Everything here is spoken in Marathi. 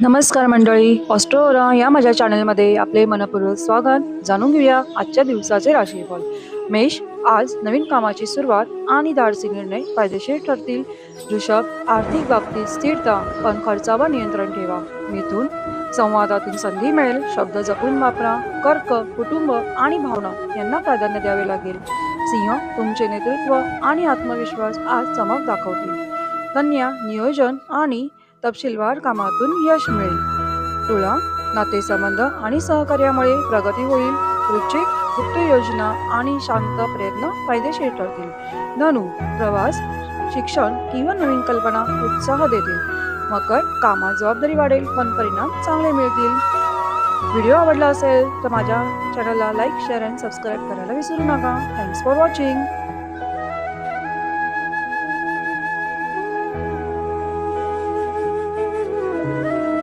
नमस्कार मंडळी, ऑस्ट्रोरा या माझ्या चॅनलमध्ये आपले मनपूर्वक स्वागत. जाणून घेऊया आजच्या दिवसाचे राशीफळ. मेष, आज नवीन कामाची सुरुवात आणि धाडसी निर्णय फायदेशीर ठरतील. वृषभ, आर्थिक बाबतीत स्थिरता पण खर्चावर नियंत्रण ठेवा. मिथुन, संवादातून संधी मिळेल, शब्द जपून वापरा. कर्क, कुटुंब आणि भावना यांना प्राधान्य द्यावे लागेल. सिंह, तुमचे नेतृत्व आणि आत्मविश्वास आज चमक दाखवतील. कन्या, नियोजन आणि तपशीलवार कामातून यश मिळेल. तुळा, नातेसंबंध आणि सहकार्यामुळे प्रगती होईल. वृश्चिक, गुप्त योजना आणि शांत प्रयत्न फायदेशीर ठरतील. धनु, प्रवास, शिक्षण किंवा नवीन कल्पना उत्साह देतील. मकर, कामात जबाबदारी वाढेल पण परिणाम चांगले मिळतील. व्हिडिओ आवडला असेल तर माझ्या चॅनलला लाईक, शेअर आणि सबस्क्राईब करायला विसरू नका. Thanks for watching.